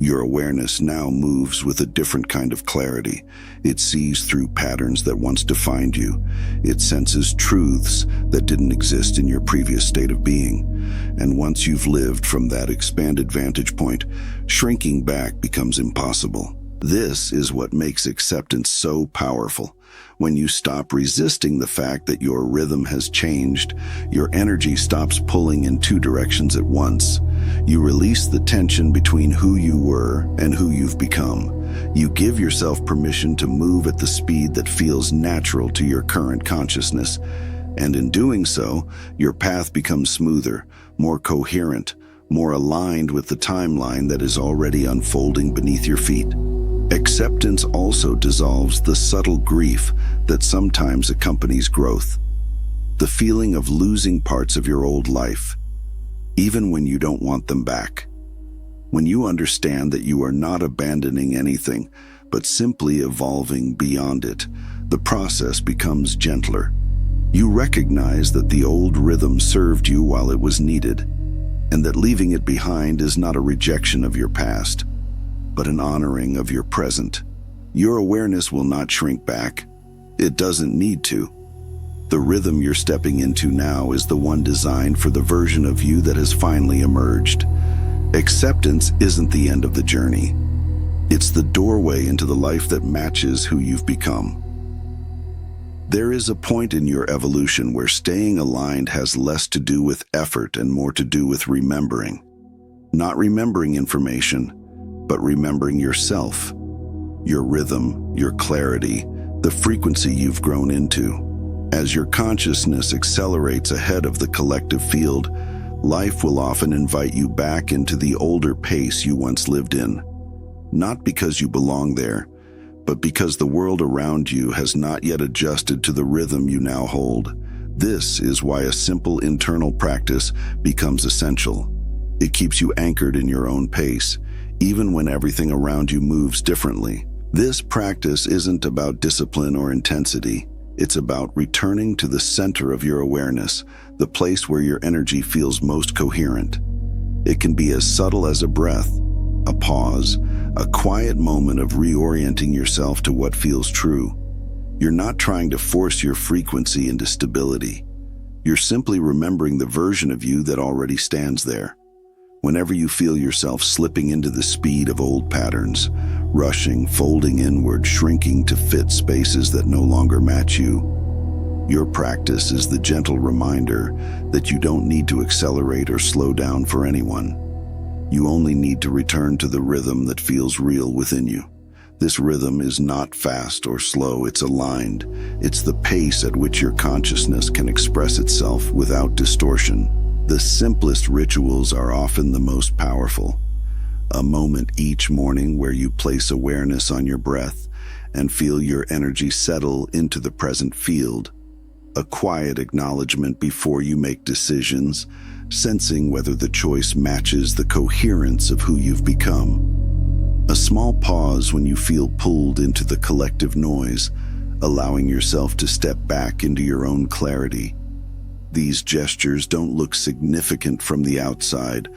Your awareness now moves with a different kind of clarity. It sees through patterns that once defined you. It senses truths that didn't exist in your previous state of being. And once you've lived from that expanded vantage point, shrinking back becomes impossible. This is what makes acceptance so powerful. When you stop resisting the fact that your rhythm has changed, your energy stops pulling in two directions at once. You release the tension between who you were and who you've become. You give yourself permission to move at the speed that feels natural to your current consciousness. And in doing so, your path becomes smoother, more coherent, more aligned with the timeline that is already unfolding beneath your feet. Acceptance also dissolves the subtle grief that sometimes accompanies growth. The feeling of losing parts of your old life, even when you don't want them back. When you understand that you are not abandoning anything, but simply evolving beyond it, the process becomes gentler. You recognize that the old rhythm served you while it was needed, and that leaving it behind is not a rejection of your past, but an honoring of your present. Your awareness will not shrink back. It doesn't need to. The rhythm you're stepping into now is the one designed for the version of you that has finally emerged. Acceptance isn't the end of the journey. It's the doorway into the life that matches who you've become. There is a point in your evolution where staying aligned has less to do with effort and more to do with remembering. Not remembering information, but remembering yourself, your rhythm, your clarity, the frequency you've grown into. As your consciousness accelerates ahead of the collective field, life will often invite you back into the older pace you once lived in. Not because you belong there, but because the world around you has not yet adjusted to the rhythm you now hold. This is why a simple internal practice becomes essential. It keeps you anchored in your own pace, even when everything around you moves differently. This practice isn't about discipline or intensity. It's about returning to the center of your awareness, the place where your energy feels most coherent. It can be as subtle as a breath, a pause, a quiet moment of reorienting yourself to what feels true. You're not trying to force your frequency into stability. You're simply remembering the version of you that already stands there. Whenever you feel yourself slipping into the speed of old patterns, rushing, folding inward, shrinking to fit spaces that no longer match you, your practice is the gentle reminder that you don't need to accelerate or slow down for anyone. You only need to return to the rhythm that feels real within you. This rhythm is not fast or slow, it's aligned. It's the pace at which your consciousness can express itself without distortion. The simplest rituals are often the most powerful. A moment each morning where you place awareness on your breath and feel your energy settle into the present field. A quiet acknowledgement before you make decisions, sensing whether the choice matches the coherence of who you've become. A small pause when you feel pulled into the collective noise, allowing yourself to step back into your own clarity. These gestures don't look significant from the outside,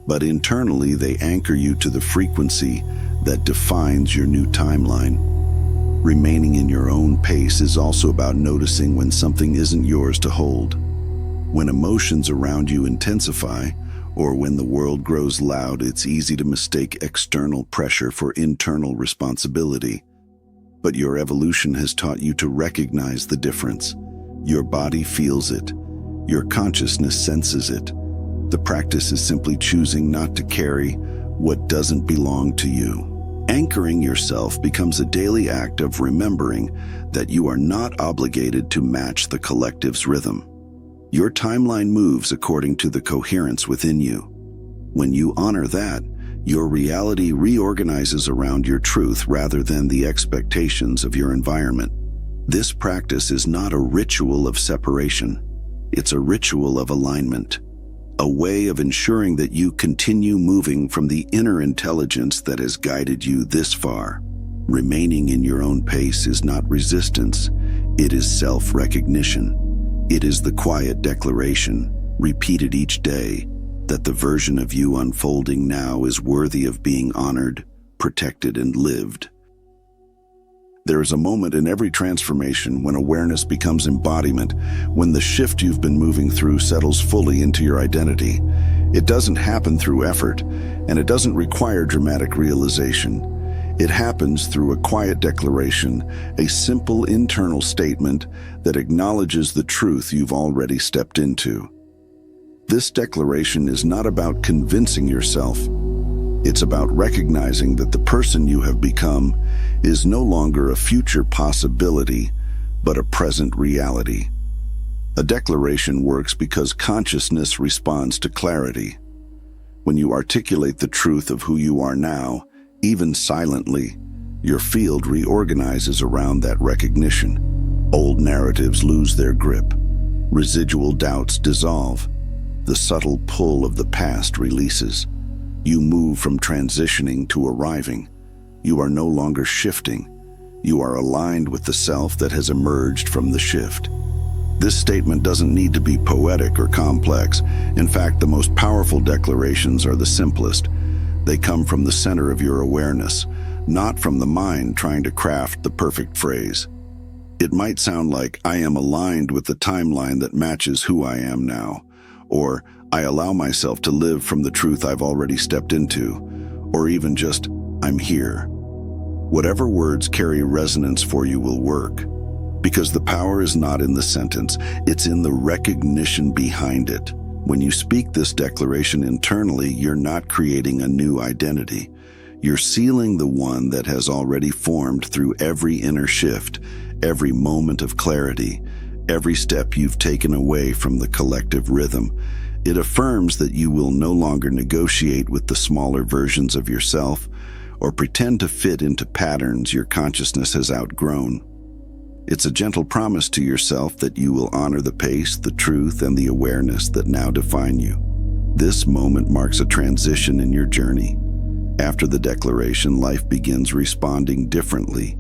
but internally they anchor you to the frequency that defines your new timeline. Remaining in your own pace is also about noticing when something isn't yours to hold. When emotions around you intensify, or when the world grows loud, it's easy to mistake external pressure for internal responsibility. But your evolution has taught you to recognize the difference. Your body feels it. Your consciousness senses it. The practice is simply choosing not to carry what doesn't belong to you. Anchoring yourself becomes a daily act of remembering that you are not obligated to match the collective's rhythm. Your timeline moves according to the coherence within you. When you honor that, your reality reorganizes around your truth rather than the expectations of your environment. This practice is not a ritual of separation. It's a ritual of alignment, a way of ensuring that you continue moving from the inner intelligence that has guided you this far. Remaining in your own pace is not resistance, it is self-recognition. It is the quiet declaration, repeated each day. that the version of you unfolding now is worthy of being honored, protected, and lived. There is a moment in every transformation when awareness becomes embodiment, when the shift you've been moving through settles fully into your identity. It doesn't happen through effort, and it doesn't require dramatic realization. It happens through a quiet declaration, a simple internal statement that acknowledges the truth you've already stepped into. This declaration is not about convincing yourself. It's about recognizing that the person you have become is no longer a future possibility, but a present reality. A declaration works because consciousness responds to clarity. When you articulate the truth of who you are now, even silently, your field reorganizes around that recognition. Old narratives lose their grip. Residual doubts dissolve. The subtle pull of the past releases. You move from transitioning to arriving. You are no longer shifting. You are aligned with the self that has emerged from the shift. This statement doesn't need to be poetic or complex. In fact, the most powerful declarations are the simplest. They come from the center of your awareness, not from the mind trying to craft the perfect phrase. It might sound like, I am aligned with the timeline that matches who I am now, or I allow myself to live from the truth I've already stepped into, or even just, I'm here. Whatever words carry resonance for you will work, because the power is not in the sentence, it's in the recognition behind it. When you speak this declaration internally, you're not creating a new identity. You're sealing the one that has already formed through every inner shift, every moment of clarity, every step you've taken away from the collective rhythm. It affirms that you will no longer negotiate with the smaller versions of yourself or pretend to fit into patterns your consciousness has outgrown. It's a gentle promise to yourself that you will honor the pace, the truth, and the awareness that now define you. This moment marks a transition in your journey. After the declaration, life begins responding differently,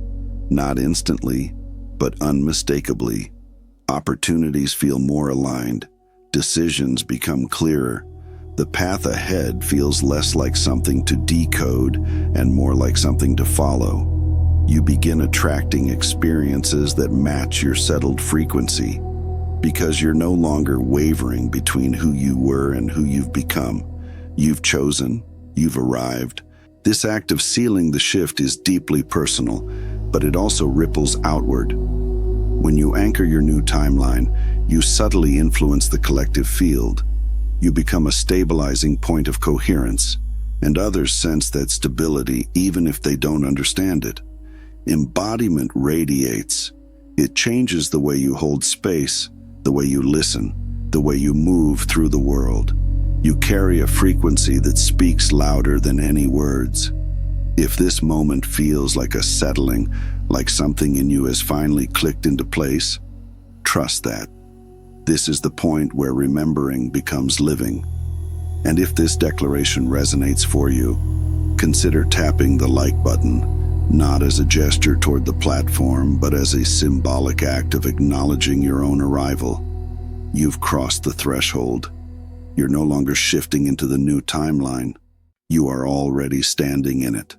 not instantly, but unmistakably. Opportunities feel more aligned. Decisions become clearer. The path ahead feels less like something to decode and more like something to follow. You begin attracting experiences that match your settled frequency, because you're no longer wavering between who you were and who you've become. You've chosen, you've arrived. This act of sealing the shift is deeply personal, but it also ripples outward. When you anchor your new timeline, you subtly influence the collective field. You become a stabilizing point of coherence, and others sense that stability even if they don't understand it. Embodiment radiates. It changes the way you hold space, the way you listen, the way you move through the world. You carry a frequency that speaks louder than any words. If this moment feels like a settling, like something in you has finally clicked into place, trust that. This is the point where remembering becomes living. And if this declaration resonates for you, consider tapping the like button, not as a gesture toward the platform, but as a symbolic act of acknowledging your own arrival. You've crossed the threshold. You're no longer shifting into the new timeline. You are already standing in it.